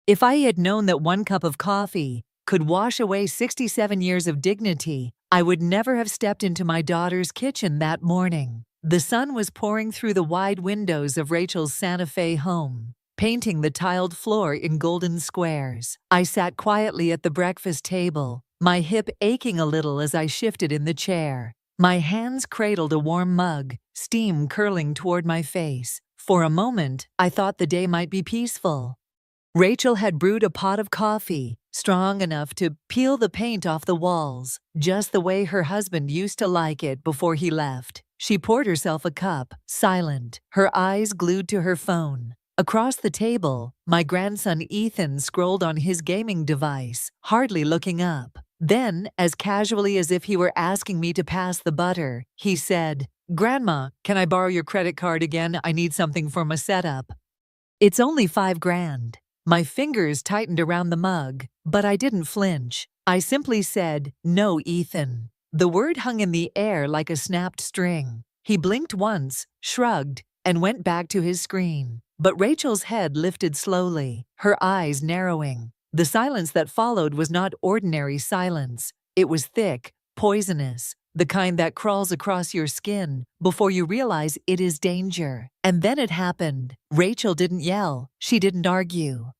If I had known that one cup of coffee could wash away 67 years of dignity, I would never have stepped into my daughter's kitchen that morning. The sun was pouring through the wide windows of Rachel's Santa Fe home, painting the tiled floor in golden squares. I sat quietly at the breakfast table, my hip aching a little as I shifted in the chair. My hands cradled a warm mug, steam curling toward my face. For a moment, I thought the day might be peaceful. Rachel had brewed a pot of coffee, strong enough to peel the paint off the walls, just the way her husband used to like it before he left. She poured herself a cup, silent, her eyes glued to her phone. Across the table, my grandson Ethan scrolled on his gaming device, hardly looking up. Then, as casually as if he were asking me to pass the butter, he said, "Grandma, can I borrow your credit card again? I need something for my setup." "It's only $5,000. My fingers tightened around the mug, but I didn't flinch. I simply said, "No, Ethan." The word hung in the air like a snapped string. He blinked once, shrugged, and went back to his screen. But Rachel's head lifted slowly, her eyes narrowing. The silence that followed was not ordinary silence. It was thick, poisonous, the kind that crawls across your skin before you realize it is danger. And then it happened. Rachel didn't yell. She didn't argue.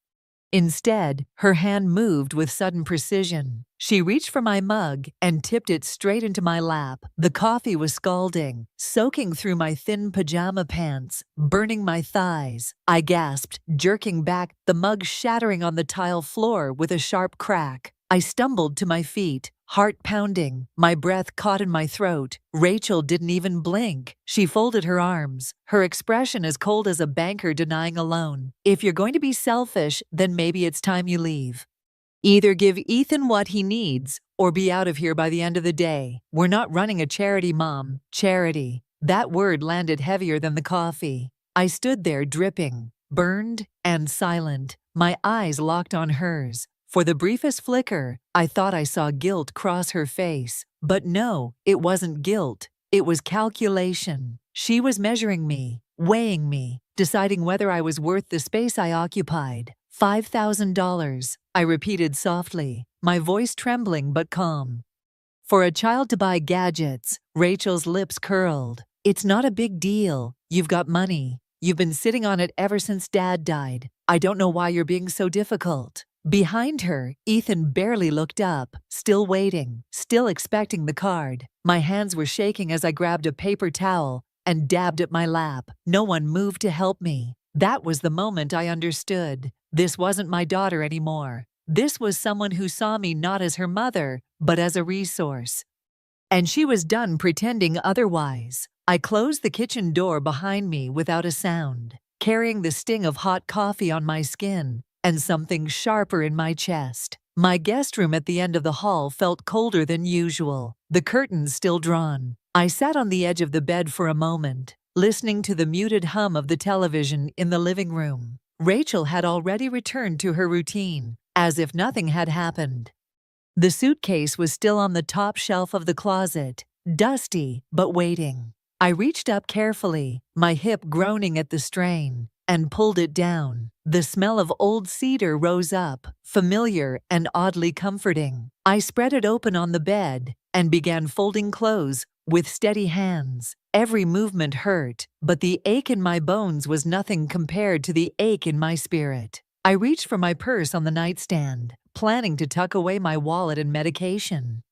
Instead, her hand moved with sudden precision. She reached for my mug and tipped it straight into my lap. The coffee was scalding, soaking through my thin pajama pants, burning my thighs. I gasped, jerking back, the mug shattering on the tile floor with a sharp crack. I stumbled to my feet, heart pounding, my breath caught in my throat. Rachel didn't even blink. She folded her arms, her expression as cold as a banker denying a loan. "If you're going to be selfish, then maybe it's time you leave. Either give Ethan what he needs, or be out of here by the end of the day. We're not running a charity, Mom. Charity." That word landed heavier than the coffee. I stood there dripping, burned, and silent, my eyes locked on hers. For the briefest flicker, I thought I saw guilt cross her face. But no, it wasn't guilt. It was calculation. She was measuring me, weighing me, deciding whether I was worth the space I occupied. $5,000, I repeated softly, my voice trembling but calm. For a child to buy gadgets, Rachel's lips curled. "It's not a big deal. You've got money. You've been sitting on it ever since Dad died. I don't know why you're being so difficult." Behind her, Ethan barely looked up, still waiting, still expecting the card. My hands were shaking as I grabbed a paper towel and dabbed at my lap. No one moved to help me. That was the moment I understood. This wasn't my daughter anymore. This was someone who saw me not as her mother, but as a resource. And she was done pretending otherwise. I closed the kitchen door behind me without a sound, carrying the sting of hot coffee on my skin and something sharper in my chest. My guest room at the end of the hall felt colder than usual, the curtains still drawn. I sat on the edge of the bed for a moment, listening to the muted hum of the television in the living room. Rachel had already returned to her routine, as if nothing had happened. The suitcase was still on the top shelf of the closet, dusty but waiting. I reached up carefully, my hip groaning at the strain, and pulled it down. The smell of old cedar rose up, familiar and oddly comforting. I spread it open on the bed and began folding clothes with steady hands. Every movement hurt, but the ache in my bones was nothing compared to the ache in my spirit. I reached for my purse on the nightstand, planning to tuck away my wallet and medication.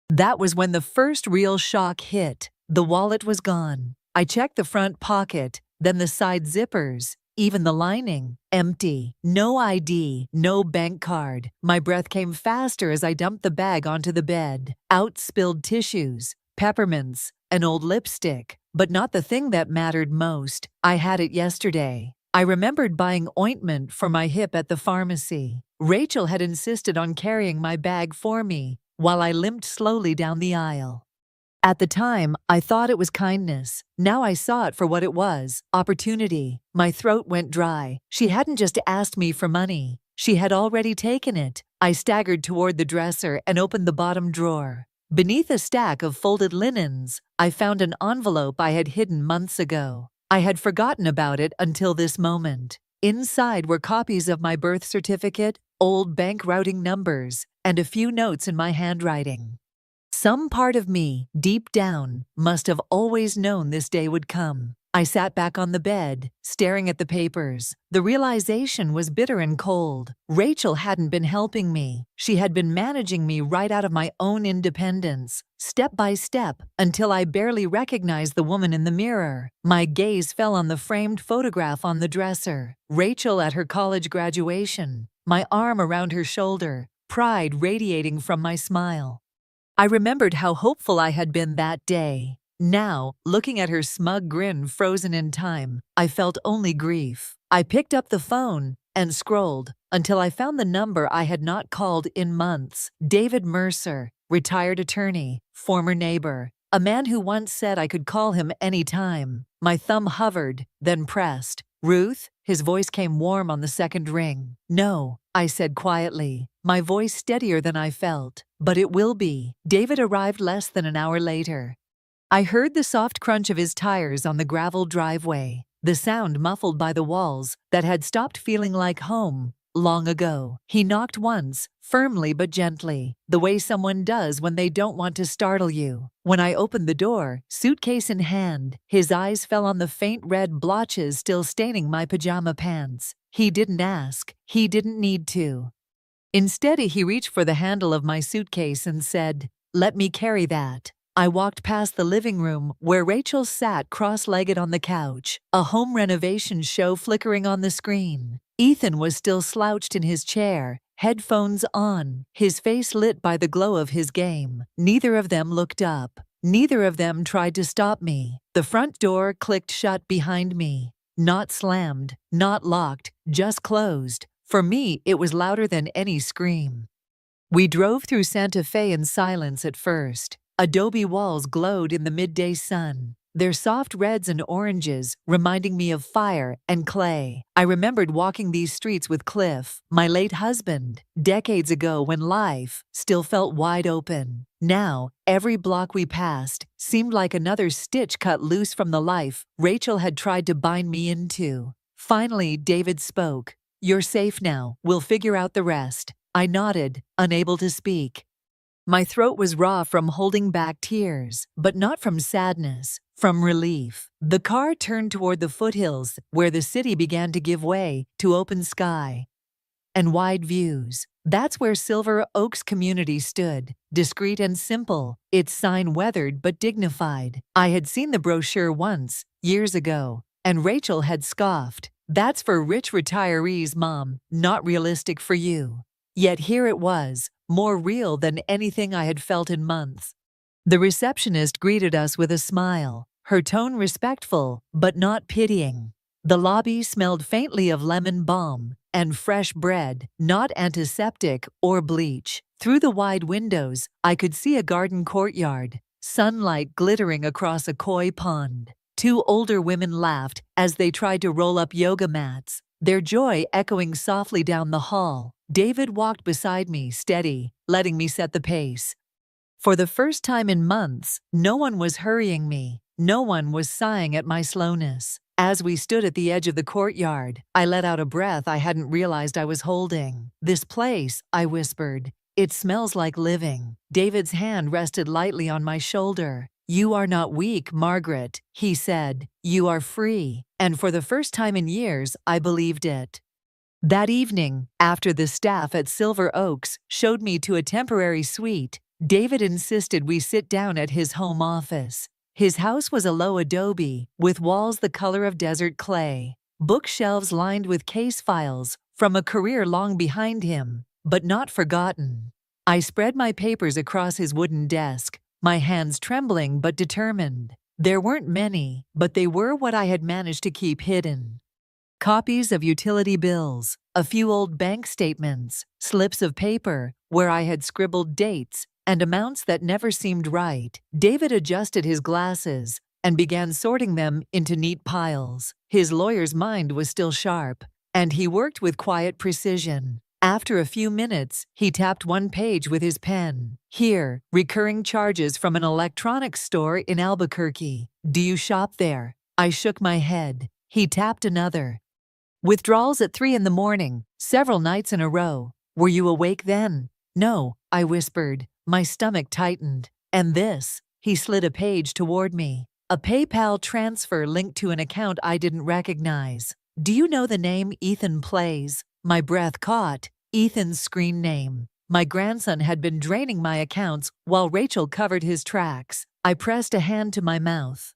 That was when the first real shock hit. The wallet was gone. I checked the front pocket, then the side zippers, even the lining, empty. No ID, no bank card. My breath came faster as I dumped the bag onto the bed. Out spilled tissues, peppermints, an old lipstick, but not the thing that mattered most. I had it yesterday. I remembered buying ointment for my hip at the pharmacy. Rachel had insisted on carrying my bag for me while I limped slowly down the aisle. At the time, I thought it was kindness. Now I saw it for what it was, opportunity. My throat went dry. She hadn't just asked me for money. She had already taken it. I staggered toward the dresser and opened the bottom drawer. Beneath a stack of folded linens, I found an envelope I had hidden months ago. I had forgotten about it until this moment. Inside were copies of my birth certificate, old bank routing numbers, and a few notes in my handwriting. Some part of me, deep down, must have always known this day would come. I sat back on the bed, staring at the papers. The realization was bitter and cold. Rachel hadn't been helping me. She had been managing me right out of my own independence, step by step, until I barely recognized the woman in the mirror. My gaze fell on the framed photograph on the dresser. Rachel at her college graduation, my arm around her shoulder, pride radiating from my smile. I remembered how hopeful I had been that day. Now, looking at her smug grin frozen in time, I felt only grief. I picked up the phone and scrolled until I found the number I had not called in months. David Mercer, retired attorney, former neighbor, a man who once said I could call him any time. My thumb hovered, then pressed. Ruth? His voice came warm on the second ring. No, I said quietly, my voice steadier than I felt. But it will be. David arrived less than an hour later. I heard the soft crunch of his tires on the gravel driveway, the sound muffled by the walls that had stopped feeling like home long ago. He knocked once, firmly but gently, the way someone does when they don't want to startle you. When I opened the door, suitcase in hand, his eyes fell on the faint red blotches still staining my pajama pants. He didn't ask. He didn't need to. Instead, he reached for the handle of my suitcase and said, "Let me carry that." I walked past the living room where Rachel sat cross-legged on the couch, a home renovation show flickering on the screen. Ethan was still slouched in his chair, headphones on, his face lit by the glow of his game. Neither of them looked up. Neither of them tried to stop me. The front door clicked shut behind me. Not slammed, not locked, just closed. For me, it was louder than any scream. We drove through Santa Fe in silence at first. Adobe walls glowed in the midday sun, their soft reds and oranges reminding me of fire and clay. I remembered walking these streets with Cliff, my late husband, decades ago when life still felt wide open. Now, every block we passed seemed like another stitch cut loose from the life Rachel had tried to bind me into. Finally, David spoke. "You're safe now. We'll figure out the rest." I nodded, unable to speak. My throat was raw from holding back tears, but not from sadness, from relief. The car turned toward the foothills, where the city began to give way to open sky and wide views. That's where Silver Oaks Community stood, discreet and simple, its sign weathered but dignified. I had seen the brochure once, years ago, and Rachel had scoffed. "That's for rich retirees, Mom, not realistic for you." Yet here it was, more real than anything I had felt in months. The receptionist greeted us with a smile, her tone respectful but not pitying. The lobby smelled faintly of lemon balm and fresh bread, not antiseptic or bleach. Through the wide windows, I could see a garden courtyard, sunlight glittering across a koi pond. Two older women laughed as they tried to roll up yoga mats, their joy echoing softly down the hall. David walked beside me, steady, letting me set the pace. For the first time in months, no one was hurrying me. No one was sighing at my slowness. As we stood at the edge of the courtyard, I let out a breath I hadn't realized I was holding. "This place," I whispered. "It smells like living." David's hand rested lightly on my shoulder. "You are not weak, Margaret," he said. "You are free." And for the first time in years, I believed it. That evening, after the staff at Silver Oaks showed me to a temporary suite, David insisted we sit down at his home office. His house was a low adobe, with walls the color of desert clay, bookshelves lined with case files from a career long behind him, but not forgotten. I spread my papers across his wooden desk, my hands trembling but determined. There weren't many, but they were what I had managed to keep hidden. Copies of utility bills, a few old bank statements, slips of paper where I had scribbled dates and amounts that never seemed right. David adjusted his glasses and began sorting them into neat piles. His lawyer's mind was still sharp, and he worked with quiet precision. After a few minutes, he tapped one page with his pen. "Here, recurring charges from an electronics store in Albuquerque. Do you shop there?" I shook my head. He tapped another. Withdrawals at 3 in the morning, several nights in a row. Were you awake then? No, I whispered. My stomach tightened. And this? He slid a page toward me. A PayPal transfer linked to an account I didn't recognize. Do you know the name Ethan Plays? My breath caught. Ethan's screen name. My grandson had been draining my accounts while Rachel covered his tracks. I pressed a hand to my mouth.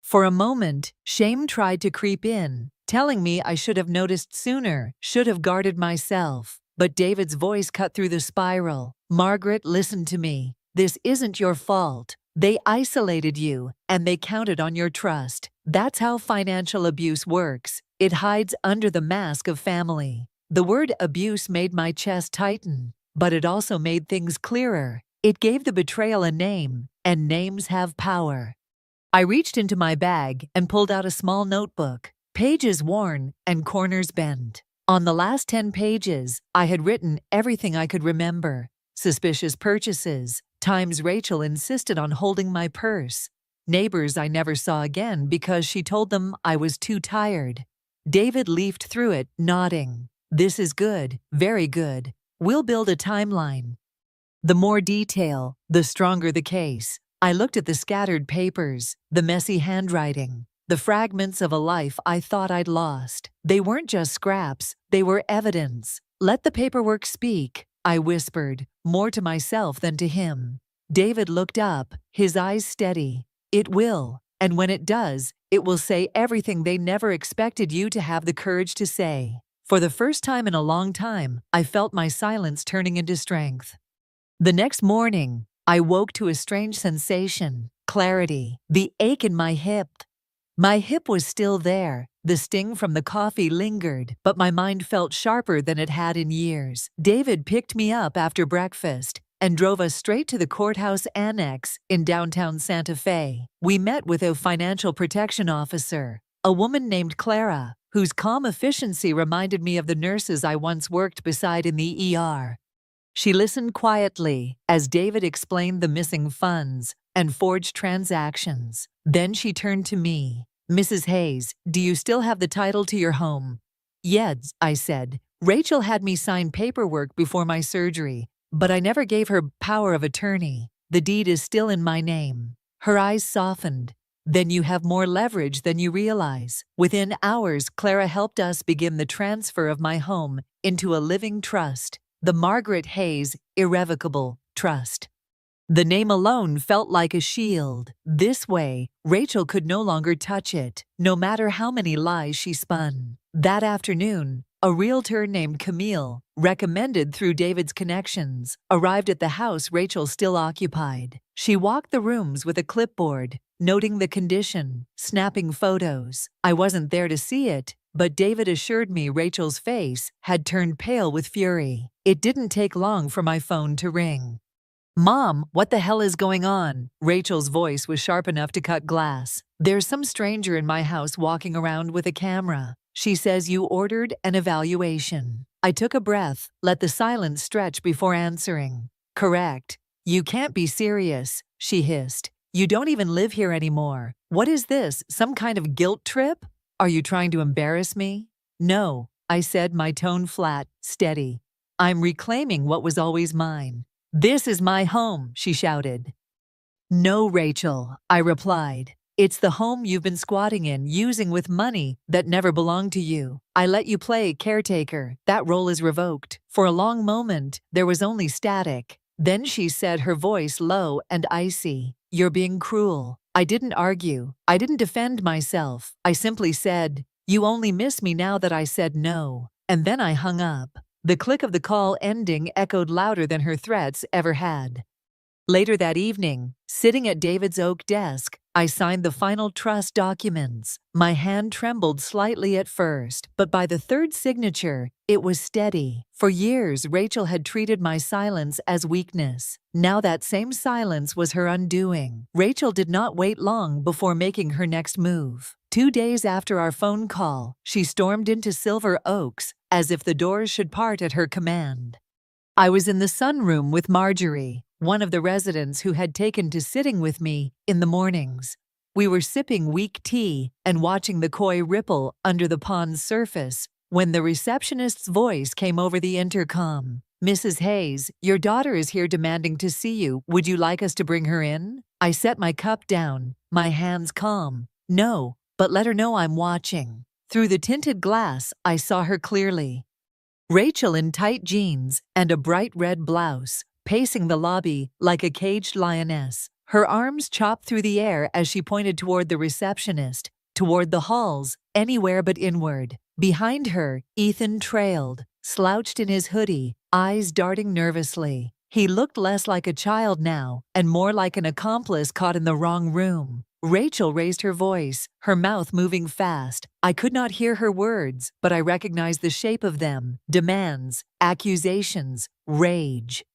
For a moment, shame tried to creep in, telling me I should have noticed sooner, should have guarded myself. But David's voice cut through the spiral. Margaret, listen to me. This isn't your fault. They isolated you, and they counted on your trust. That's how financial abuse works. It hides under the mask of family. The word abuse made my chest tighten, but it also made things clearer. It gave the betrayal a name, and names have power. I reached into my bag and pulled out a small notebook, pages worn and corners bent. On the last 10 pages, I had written everything I could remember. Suspicious purchases, times Rachel insisted on holding my purse, neighbors I never saw again because she told them I was too tired. David leafed through it, nodding. This is good, very good. We'll build a timeline. The more detail, the stronger the case. I looked at the scattered papers, the messy handwriting, the fragments of a life I thought I'd lost. They weren't just scraps, they were evidence. Let the paperwork speak, I whispered, more to myself than to him. David looked up, his eyes steady. It will, and when it does, it will say everything they never expected you to have the courage to say. For the first time in a long time, I felt my silence turning into strength. The next morning, I woke to a strange sensation, clarity, the ache in my hip. My hip was still there, the sting from the coffee lingered, but my mind felt sharper than it had in years. David picked me up after breakfast and drove us straight to the courthouse annex in downtown Santa Fe. We met with a financial protection officer, a woman named Clara, whose calm efficiency reminded me of the nurses I once worked beside in the ER. She listened quietly as David explained the missing funds and forged transactions. Then she turned to me. Mrs. Hayes, do you still have the title to your home? Yes, I said. Rachel had me sign paperwork before my surgery, but I never gave her power of attorney. The deed is still in my name. Her eyes softened. Then you have more leverage than you realize. Within hours, Clara helped us begin the transfer of my home into a living trust. The Margaret Hayes Irrevocable Trust. The name alone felt like a shield. This way, Rachel could no longer touch it, no matter how many lies she spun. That afternoon, a realtor named Camille, recommended through David's connections, arrived at the house Rachel still occupied. She walked the rooms with a clipboard, noting the condition, snapping photos. I wasn't there to see it, but David assured me Rachel's face had turned pale with fury. It didn't take long for my phone to ring. Mom, what the hell is going on? Rachel's voice was sharp enough to cut glass. There's some stranger in my house walking around with a camera. She says you ordered an evaluation. I took a breath, let the silence stretch before answering. Correct. You can't be serious, she hissed. You don't even live here anymore. What is this, some kind of guilt trip? Are you trying to embarrass me? No, I said, my tone flat, steady. I'm reclaiming what was always mine. This is my home, she shouted. No, Rachel, I replied. It's the home you've been squatting in, using with money that never belonged to you. I let you play caretaker. That role is revoked. For a long moment, there was only static. Then she said, her voice low and icy, you're being cruel. I didn't argue. I didn't defend myself. I simply said, you only miss me now that I said no. And then I hung up. The click of the call ending echoed louder than her threats ever had. Later that evening, sitting at David's oak desk, I signed the final trust documents. My hand trembled slightly at first, but by the third signature, it was steady. For years, Rachel had treated my silence as weakness. Now that same silence was her undoing. Rachel did not wait long before making her next move. 2 days after our phone call, she stormed into Silver Oaks, as if the doors should part at her command. I was in the sunroom with Marjorie, one of the residents who had taken to sitting with me in the mornings. We were sipping weak tea and watching the koi ripple under the pond's surface when the receptionist's voice came over the intercom. "Mrs. Hayes, your daughter is here demanding to see you. Would you like us to bring her in?" I set my cup down, my hands calm. "No, but let her know I'm watching." Through the tinted glass, I saw her clearly. Rachel in tight jeans and a bright red blouse, pacing the lobby like a caged lioness. Her arms chopped through the air as she pointed toward the receptionist, toward the halls, anywhere but inward. Behind her, Ethan trailed, slouched in his hoodie, eyes darting nervously. He looked less like a child now, and more like an accomplice caught in the wrong room. Rachel raised her voice, her mouth moving fast. I could not hear her words, but I recognized the shape of them: demands, accusations, rage.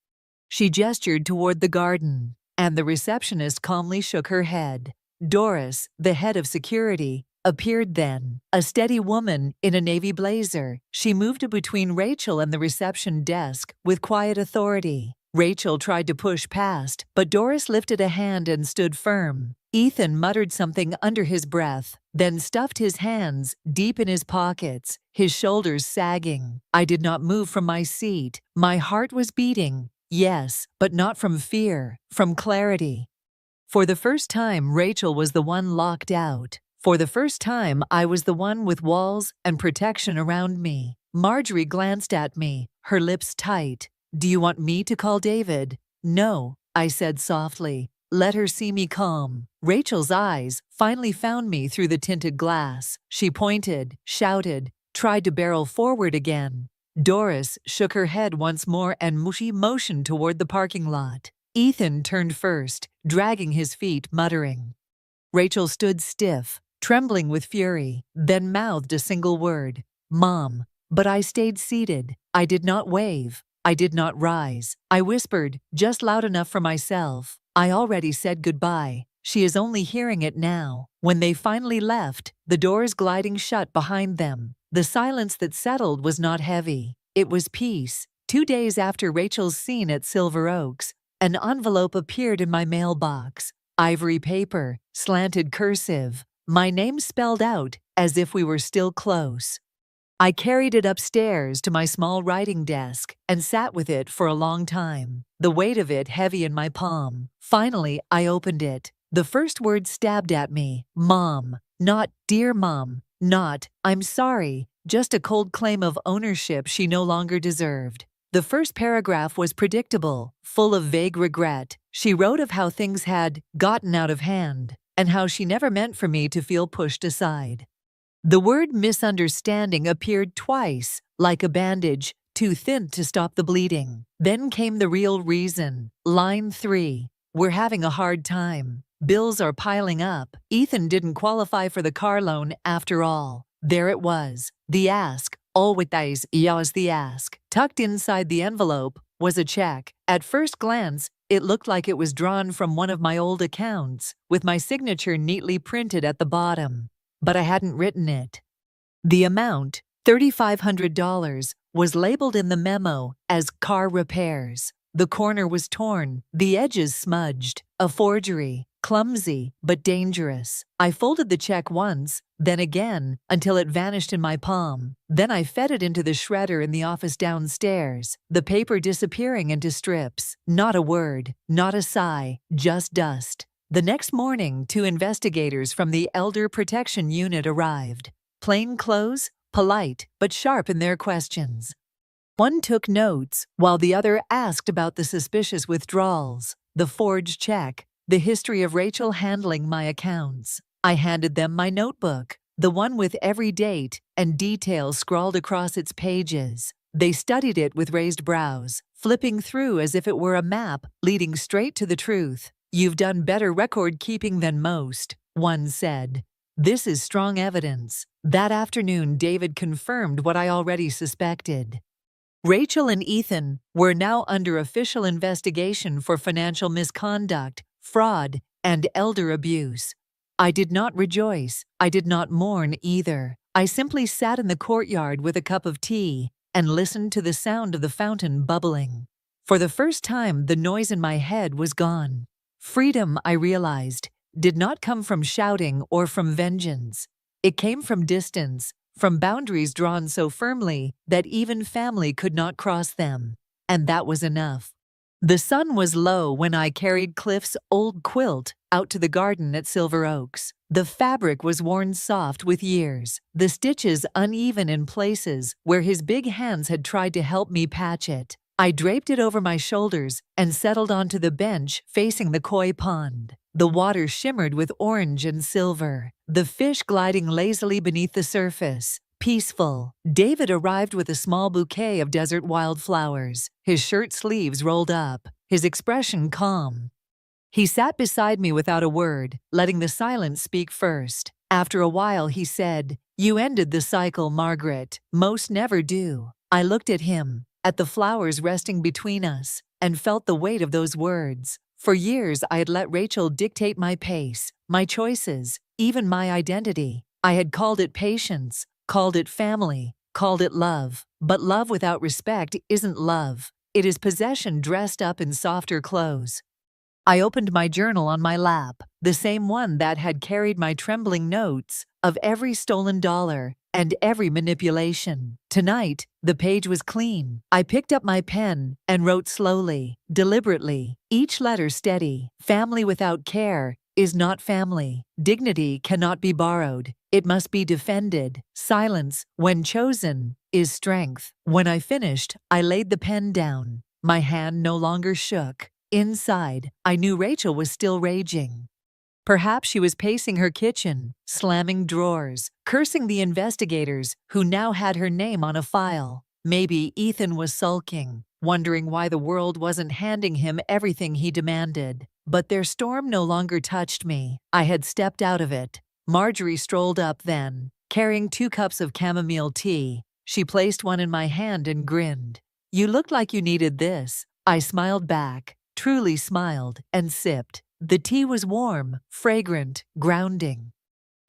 She gestured toward the garden, and the receptionist calmly shook her head. Doris, the head of security, appeared then, a steady woman in a navy blazer. She moved between Rachel and the reception desk with quiet authority. Rachel tried to push past, but Doris lifted a hand and stood firm. Ethan muttered something under his breath, then stuffed his hands deep in his pockets, his shoulders sagging. I did not move from my seat. My heart was beating, yes, but not from fear, from clarity. For the first time, Rachel was the one locked out. For the first time, I was the one with walls and protection around me. Marjorie glanced at me, her lips tight. "Do you want me to call David?" "No," I said softly. "Let her see me calm." Rachel's eyes finally found me through the tinted glass. She pointed, shouted, tried to barrel forward again. Doris shook her head once more and she motioned toward the parking lot. Ethan turned first, dragging his feet, muttering. Rachel stood stiff, trembling with fury, then mouthed a single word: "Mom." But I stayed seated. I did not wave. I did not rise. I whispered, just loud enough for myself, "I already said goodbye. She is only hearing it now." When they finally left, the doors gliding shut behind them, the silence that settled was not heavy. It was peace. 2 days after Rachel's scene at Silver Oaks, an envelope appeared in my mailbox. Ivory paper, slanted cursive, my name spelled out as if we were still close. I carried it upstairs to my small writing desk and sat with it for a long time, the weight of it heavy in my palm. Finally, I opened it. The first word stabbed at me: Mom. Not "Dear Mom," not "I'm sorry," just a cold claim of ownership she no longer deserved. The first paragraph was predictable, full of vague regret. She wrote of how things had gotten out of hand, and how she never meant for me to feel pushed aside. The word misunderstanding appeared twice, like a bandage, too thin to stop the bleeding. Then came the real reason. Line 3. "We're having a hard time. Bills are piling up. Ethan didn't qualify for the car loan after all." There it was. The ask. Always was the ask. Tucked inside the envelope was a check. At first glance, it looked like it was drawn from one of my old accounts, with my signature neatly printed at the bottom. But I hadn't written it. The amount, $3,500, was labeled in the memo as car repairs. The corner was torn, the edges smudged. A forgery, clumsy but dangerous. I folded the check once, then again, until it vanished in my palm. Then I fed it into the shredder in the office downstairs, the paper disappearing into strips. Not a word, not a sigh, just dust. The next morning, 2 investigators from the Elder Protection Unit arrived. Plain clothes, polite but sharp in their questions. One took notes, while the other asked about the suspicious withdrawals, the forged check, the history of Rachel handling my accounts. I handed them my notebook, the one with every date and detail scrawled across its pages. They studied it with raised brows, flipping through as if it were a map leading straight to the truth. "You've done better record-keeping than most," one said. "This is strong evidence." That afternoon, David confirmed what I already suspected. Rachel and Ethan were now under official investigation for financial misconduct, fraud, and elder abuse. I did not rejoice. I did not mourn either. I simply sat in the courtyard with a cup of tea and listened to the sound of the fountain bubbling. For the first time, the noise in my head was gone. Freedom, I realized, did not come from shouting or from vengeance. It came from distance, from boundaries drawn so firmly that even family could not cross them. And that was enough. The sun was low when I carried Cliff's old quilt out to the garden at Silver Oaks. The fabric was worn soft with years, the stitches uneven in places where his big hands had tried to help me patch it. I draped it over my shoulders and settled onto the bench facing the koi pond. The water shimmered with orange and silver, the fish gliding lazily beneath the surface. Peaceful. David arrived with a small bouquet of desert wildflowers, his shirt sleeves rolled up, his expression calm. He sat beside me without a word, letting the silence speak first. After a while he said, "You ended the cycle, Margaret. Most never do." I looked at him, at the flowers resting between us, and felt the weight of those words. For years I had let Rachel dictate my pace, my choices, even my identity. I had called it patience, called it family, called it love. But love without respect isn't love. It is possession dressed up in softer clothes. I opened my journal on my lap, the same one that had carried my trembling notes of every stolen dollar and every manipulation. Tonight, the page was clean. I picked up my pen and wrote slowly, deliberately, each letter steady. Family without care is not family. Dignity cannot be borrowed. It must be defended. Silence, when chosen, is strength. When I finished, I laid the pen down. My hand no longer shook. Inside, I knew Rachel was still raging. Perhaps she was pacing her kitchen, slamming drawers, cursing the investigators who now had her name on a file. Maybe Ethan was sulking, wondering why the world wasn't handing him everything he demanded. But their storm no longer touched me. I had stepped out of it. Marjorie strolled up then, carrying 2 cups of chamomile tea. She placed one in my hand and grinned. "You looked like you needed this." I smiled back, truly smiled, and sipped. The tea was warm, fragrant, grounding.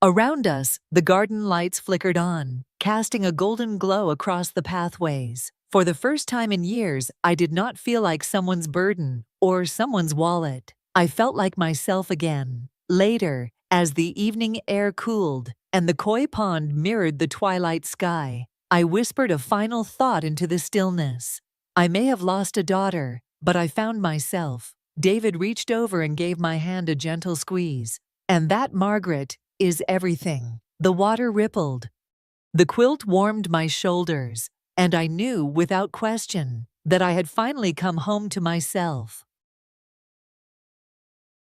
Around us, the garden lights flickered on, casting a golden glow across the pathways. For the first time in years, I did not feel like someone's burden or someone's wallet. I felt like myself again. Later, as the evening air cooled and the koi pond mirrored the twilight sky, I whispered a final thought into the stillness. I may have lost a daughter, but I found myself. David reached over and gave my hand a gentle squeeze. And that, Margaret, is everything. The water rippled. The quilt warmed my shoulders, and I knew without question that I had finally come home to myself.